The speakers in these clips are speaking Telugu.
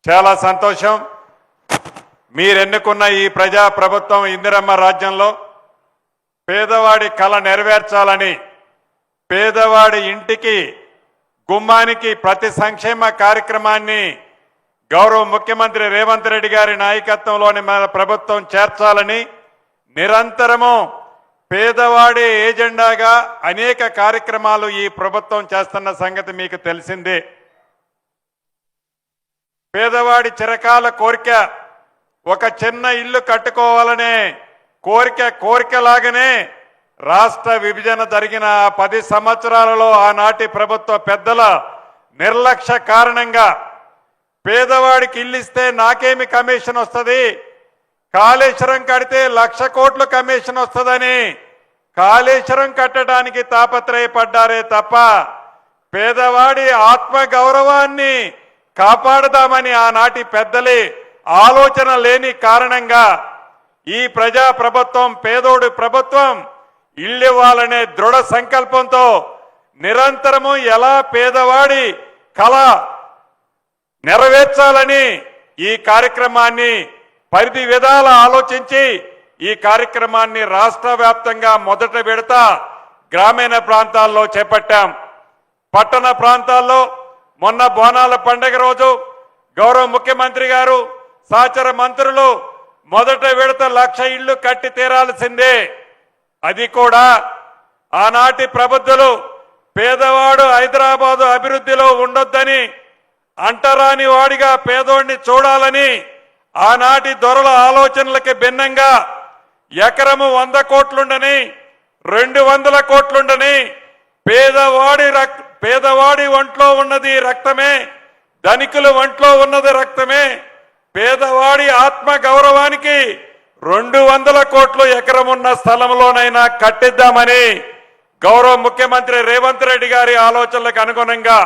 చాలా సంతోషం. మీరెన్నుకున్న ఈ ప్రజా ప్రభుత్వం ఇందిరమ్మ రాజ్యంలో పేదవాడి కళ నెరవేర్చాలని పేదవాడి ఇంటికి గుమ్మానికి ప్రతి సంక్షేమ కార్యక్రమాన్ని గౌరవ ముఖ్యమంత్రి రేవంత్ రెడ్డి గారి నాయకత్వంలోని మన ప్రభుత్వం చేర్చాలని నిరంతరము పేదవాడి ఏజెండాగా అనేక కార్యక్రమాలు ఈ ప్రభుత్వం చేస్తున్న సంగతి మీకు తెలిసిందే. పేదవాడి చిరకాల కోరిక ఒక చిన్న ఇల్లు కట్టుకోవాలనే కోరికలాగానే రాష్ట్ర విభజన జరిగిన 10 సంవత్సరాలలో ఆనాటి ప్రభుత్వ పెద్దల నిర్లక్ష్య కారణంగా పేదవాడికి ఇల్లు ఇస్తే నాకేమి కమిషన్ వస్తుంది, కాళేశ్వరం కడితే 1,00,000 కోట్లు కమిషన్ వస్తుందని కాళేశ్వరం కట్టడానికి తాపత్రయపడ్డారే తప్ప పేదవాడి ఆత్మ గౌరవాన్ని కాపాడదామని ఆనాటి పెద్దలే ఆలోచన లేని కారణంగా ఈ ప్రజా ప్రభుత్వం పేదోడి ప్రభుత్వం ఇల్లు ఇవ్వాలనే దృఢ సంకల్పంతో నిరంతరము ఎలా పేదవాడి కళ నెరవేర్చాలని ఈ కార్యక్రమాన్ని పరిధి విధాల ఆలోచించి ఈ కార్యక్రమాన్ని రాష్ట్ర వ్యాప్తంగా మొదట విడత గ్రామీణ ప్రాంతాల్లో చేపట్టాం. పట్టణ ప్రాంతాల్లో మొన్న బోనాల పండుగ రోజు గౌరవ ముఖ్యమంత్రి గారు సహచర మంత్రులు మొదట విడత 1,00,000 ఇళ్లు కట్టి తీరాల్సిందే. అది కూడా ఆనాటి ప్రబుద్ధులు పేదవాడు హైదరాబాదు అభివృద్ధిలో ఉండొద్దని అంటరాని వాడిగా పేదోడిని చూడాలని ఆనాటి దొరల ఆలోచనలకి భిన్నంగా ఎకరము 100 కోట్లుండని 200 కోట్లుండని పేదవాడి ఒంట్లో ఉన్నది రక్తమే, ధనికుల ఒంట్లో ఉన్నది రక్తమే, పేదవాడి ఆత్మ గౌరవానికి 200 కోట్లు ఎకరమున్న స్థలంలోనైనా కట్టిద్దామని గౌరవ ముఖ్యమంత్రి రేవంత్ రెడ్డి గారి ఆలోచనలకు అనుగుణంగా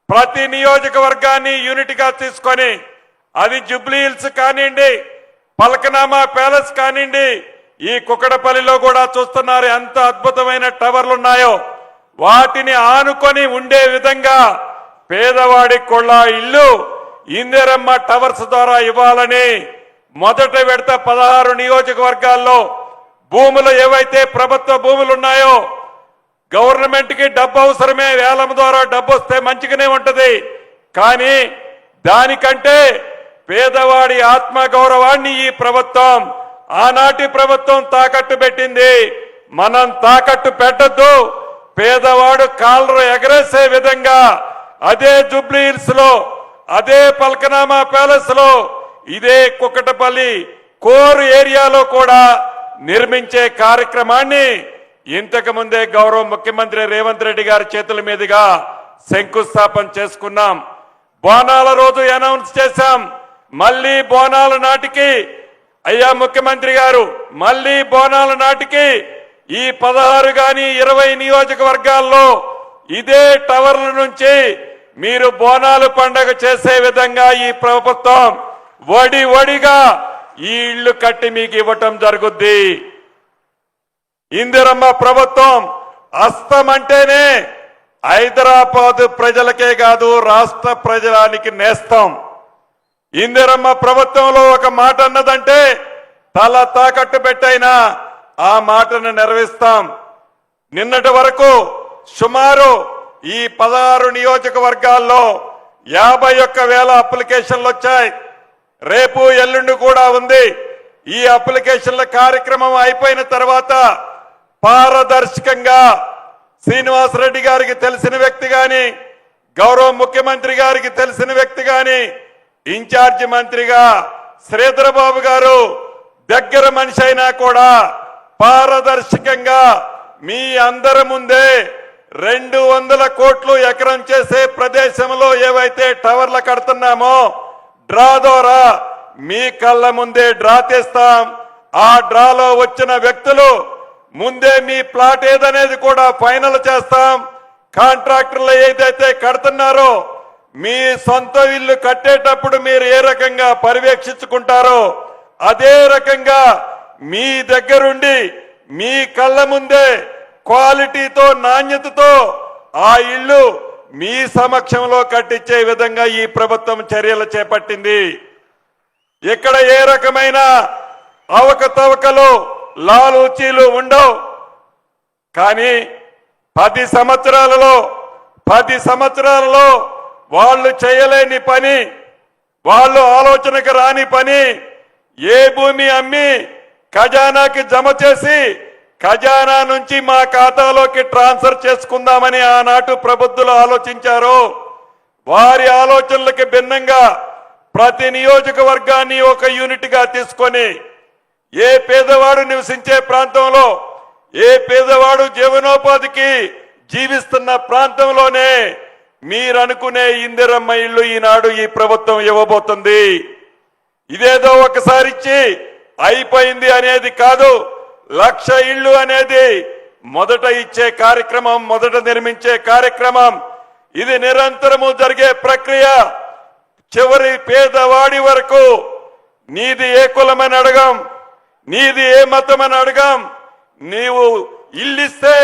ప్రతి నియోజకవర్గాన్ని యూనిట్గా తీసుకొని అది జూబ్లీ హిల్స్ కానివ్వండి, పలకనామా ప్యాలెస్ కానివ్వండి, ఈ కుక్కడపల్లిలో కూడా చూస్తున్నారు ఎంత అద్భుతమైన టవర్లు ఉన్నాయో వాటిని ఆనుకొని ఉండే విధంగా పేదవాడి కొళ్ళ ఇల్లు ఇందిరమ్మ టవర్స్ ద్వారా ఇవ్వాలని మొదట విడత 16 నియోజకవర్గాల్లో భూములు ఏవైతే ప్రభుత్వ భూములు ఉన్నాయో గవర్నమెంట్ కి డబ్బు అవసరమే, వేలం ద్వారా డబ్బు వస్తే మంచిగానే ఉంటది. కానీ దానికంటే పేదవాడి ఆత్మ గౌరవాన్ని ఈ ప్రభుత్వం ఆనాటి ప్రభుత్వం తాకట్టు పెట్టింది. మనం తాకట్టు పెట్టద్దు. పేదవాడు కాలరు ఎగరేసే విధంగా అదే జూబ్లీ హిల్స్ లో, అదే పల్కనామా ప్యాలెస్ లో, ఇదే కుక్కటపల్లి కోర్ ఏరియాలో కూడా నిర్మించే కార్యక్రమాన్ని ఇంతకు ముందే గౌరవ ముఖ్యమంత్రి రేవంత్ రెడ్డి గారి చేతుల మీదుగా శంకుస్థాపన చేసుకున్నాం. బోనాల రోజు అనౌన్స్ చేశాం. మళ్ళీ బోనాల నాటికి అయ్యా ముఖ్యమంత్రి గారు మళ్ళీ బోనాల నాటికి ఈ 16 గాని 20 నియోజకవర్గాల్లో ఇదే టవర్ల నుంచి మీరు బోనాలు పండగ చేసే విధంగా ఈ ప్రభుత్వం వడిగా ఈ ఇళ్లు కట్టి మీకు ఇవ్వటం జరుగుద్ది. ఇందిరమ్మ ప్రభుత్వం అస్తమంటేనే హైదరాబాద్ ప్రజలకే కాదు రాష్ట్ర ప్రజలానికి నేస్తం. ఇందిరమ్మ ప్రభుత్వంలో ఒక మాట అన్నదంటే తల తాకట్టు పెట్టైనా ఆ మాటను నెరవేరుస్తాం. నిన్నటి వరకు సుమారు ఈ 16 నియోజకవర్గాల్లో 51,000 అప్లికేషన్లు వచ్చాయి. రేపు ఎల్లుండి కూడా ఉంది. ఈ అప్లికేషన్ల కార్యక్రమం అయిపోయిన తర్వాత పారదర్శకంగా శ్రీనివాసరెడ్డి గారికి తెలిసిన వ్యక్తి గాని, గౌరవ ముఖ్యమంత్రి గారికి తెలిసిన వ్యక్తి గాని, ఇన్ఛార్జి మంత్రిగా శ్రీధర్ బాబు గారు దగ్గర మనిషి అయినా కూడా పారదర్శకంగా మీ అందరి ముందే 200 కోట్లు ఎకరం చేసే ప్రదేశంలో ఏవైతే టవర్లు కడుతున్నామో డ్రా ద్వారా మీ కళ్ళ ముందే డ్రా తీస్తాం. ఆ డ్రాలో వచ్చిన వ్యక్తులు ముందే మీ ప్లాట్ ఏదనేది కూడా ఫైనల్ చేస్తాం. కాంట్రాక్టర్లు ఏదైతే కడుతున్నారో మీ సొంత ఇల్లు కట్టేటప్పుడు మీరు ఏ రకంగా పర్యవేక్షించుకుంటారో అదే రకంగా మీ దగ్గరుండి మీ కళ్ళ ముందే క్వాలిటీతో నాణ్యతతో ఆ ఇల్లు మీ సమక్షంలో కట్టించే విధంగా ఈ ప్రభుత్వం చర్యలు చేపట్టింది. ఇక్కడ ఏ రకమైన అవకతవకలు లాలూచీలు ఉండవు. కానీ 10 సంవత్సరాలలో వాళ్ళు చేయలేని పని, వాళ్ళు ఆలోచనకు రాని పని, ఏ భూమి అమ్మి ఖజానాకి జమ చేసి ఖజానా నుంచి మా ఖాతాలోకి ట్రాన్స్ఫర్ చేసుకుందామని ఆనాటి ప్రబుద్ధులు ఆలోచించారు. వారి ఆలోచనలకు భిన్నంగా ప్రతి నియోజకవర్గాన్ని ఒక యూనిట్ గా తీసుకొని ఏ పేదవాడు నివసించే ప్రాంతంలో, ఏ పేదవాడు జీవనోపాధికి జీవిస్తున్న ప్రాంతంలోనే మీరనుకునే ఇందిరమ్మ ఇల్లు ఈనాడు ఈ ప్రభుత్వం ఇవ్వబోతుంది. ఇదేదో ఒకసారి ఇచ్చి అయిపోయింది అనేది కాదు. 1,00,000 ఇళ్ళు అనేది మొదట ఇచ్చే కార్యక్రమం, మొదట నిర్మించే కార్యక్రమం. ఇది నిరంతరము జరిగే ప్రక్రియ. చివరి పేదవాడి వరకు నీది ఏ కులమని అడగం, నీది ఏ మతమని అడగం. నీవు ఇల్లిస్తే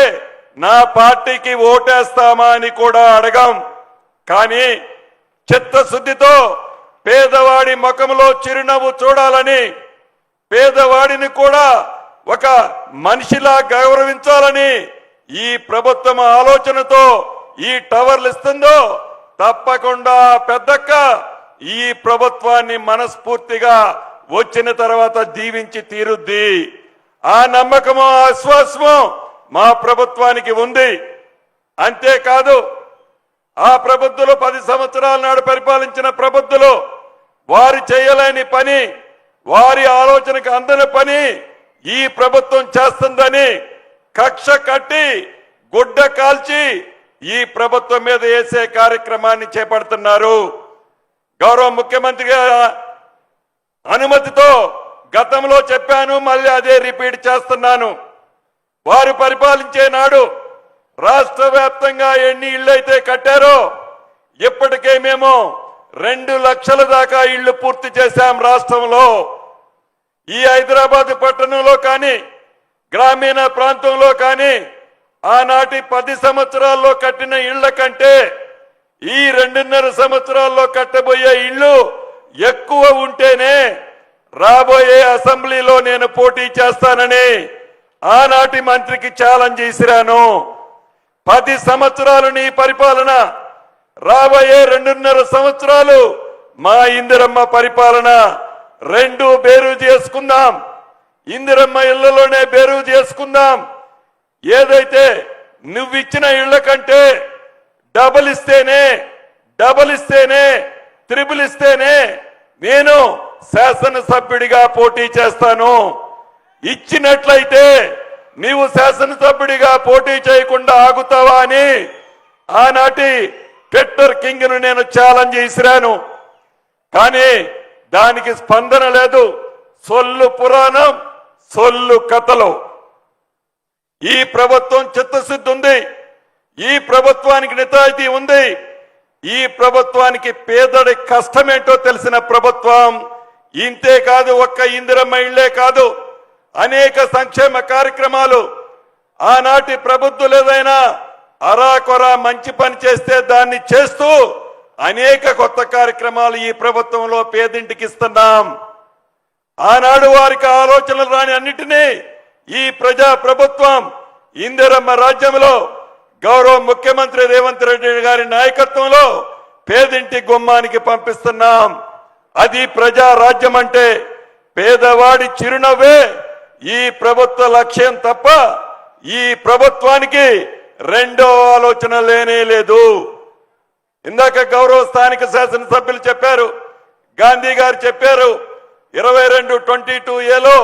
నా పార్టీకి ఓటేస్తామా అని కూడా అడగం. కానీ చిత్తశుద్ధితో పేదవాడి ముఖంలో చిరునవ్వు చూడాలని, పేదవాడిని కూడా ఒక మనిషిలా గౌరవించాలని ఈ ప్రభుత్వం ఆలోచనతో ఈ టవర్లు ఇస్తుందో తప్పకుండా పెద్దక్క ఈ ప్రభుత్వాన్ని మనస్ఫూర్తిగా వచ్చిన తర్వాత దీవించి తీరుద్ది. ఆ నమ్మకము, ఆశ్వాసము మా ప్రభుత్వానికి ఉంది. అంతేకాదు ఆ ప్రబుద్ధులు 10 సంవత్సరాల నాడు పరిపాలించిన ప్రబుద్ధులు వారు చేయలేని పని, వారి ఆలోచనకు అందని పని ఈ ప్రభుత్వం చేస్తుందని కక్ష కట్టి గుడ్డ కాల్చి ఈ ప్రభుత్వం మీద వేసే కార్యక్రమాన్ని చేపడుతున్నారు. గౌరవ ముఖ్యమంత్రి గారి అనుమతితో గతంలో చెప్పాను, మళ్ళీ అదే రిపీట్ చేస్తున్నాను. వారు పరిపాలించే నాడు రాష్ట్ర వ్యాప్తంగా ఎన్ని ఇళ్లైతే కట్టారో ఇప్పటికే మేము 2 లక్షల దాకా ఇళ్లు పూర్తి చేశాం రాష్ట్రంలో. ఈ హైదరాబాద్ పట్టణంలో కానీ, గ్రామీణ ప్రాంతంలో కానీ ఆనాటి 10 సంవత్సరాల్లో కట్టిన ఇళ్ల కంటే ఈ 2.5 సంవత్సరాల్లో కట్టబోయే ఇళ్లు ఎక్కువ ఉంటేనే రాబోయే అసెంబ్లీలో నేను పోటీ చేస్తానని ఆనాటి మంత్రికి ఛాలెంజ్ చేసిరాను. 10 సంవత్సరాలు నీ పరిపాలన, రాబోయే 2.5 సంవత్సరాలు మా ఇందిరమ్మ పరిపాలన, 2 బేరు చేసుకుందాం. ఇందిరమ్మ ఇళ్లలోనే బేరు చేసుకుందాం. ఏదైతే నువ్విచ్చిన ఇళ్ల కంటే డబుల్ ఇస్తేనే త్రిబుల్ ఇస్తేనే నేను శాసనసభ్యుడిగా పోటీ చేస్తాను. ఇచ్చినట్లయితే నీవు శాసనసభ్యుడిగా పోటీ చేయకుండా ఆగుతావా అని ఆనాటి ట్విట్టర్ కింగ్ ను నేను ఛాలెంజ్ చేసిరాను. కానీ దానికి స్పందన లేదు. సొల్లు పురాణం, సొల్లు కథలు. ఈ ప్రభుత్వం చిత్తశుద్ధి ఉంది. ఈ ప్రభుత్వానికి నిజాయితీ ఉంది. ఈ ప్రభుత్వానికి పేదడి కష్టమేంటో తెలిసిన ప్రభుత్వం. ఇంతే కాదు, ఒక్క ఇందిరమ్మ ఇళ్లే కాదు, అనేక సంక్షేమ కార్యక్రమాలు. ఆనాటి ప్రబుద్ధులు ఏదైనా అరాకొర మంచి పని చేస్తే దాన్ని చేస్తూ అనేక కొత్త కార్యక్రమాలు ఈ ప్రభుత్వంలో పేదింటికి ఇస్తున్నాం. ఆనాడు వారికి ఆలోచనలు రాని అన్నిటినీ ఈ ప్రజా ప్రభుత్వం ఇందిరమ్మ రాజ్యంలో గౌరవ ముఖ్యమంత్రి రేవంత్ రెడ్డి గారి నాయకత్వంలో పేదింటి గుమ్మానికి పంపిస్తున్నాం. అది ప్రజా రాజ్యం అంటే పేదవాడి చిరునవ్వే ఈ ప్రభుత్వ లక్ష్యం తప్ప ఈ ప్రభుత్వానికి రెండో ఆలోచన లేనే లేదు. ఇందాక గౌరవ స్థానిక శాసనసభ్యులు చెప్పారు, గాంధీ గారు చెప్పారు, 2222A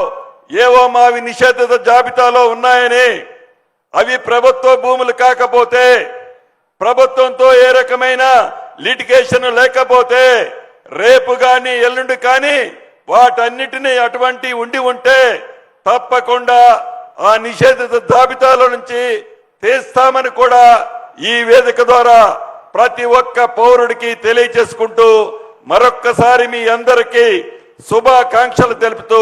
ఏవో మావి నిషేధిత జాబితాలో ఉన్నాయని. అవి ప్రభుత్వ భూములు కాకపోతే, ప్రభుత్వంతో ఏ రకమైన లిటిగేషన్ లేకపోతే, రేపు కానీ ఎల్లుండి కానీ వాటన్నిటినీ అటువంటి ఉండి ఉంటే తప్పకుండా ఆ నిషేధిత జాబితాలో నుంచి తీస్తామని కూడా ఈ వేదిక ద్వారా ప్రతి ఒక్క పౌరుడికి తెలియజేసుకుంటూ మరొక్కసారి మీ అందరికీ శుభాకాంక్షలు తెలుపుతూ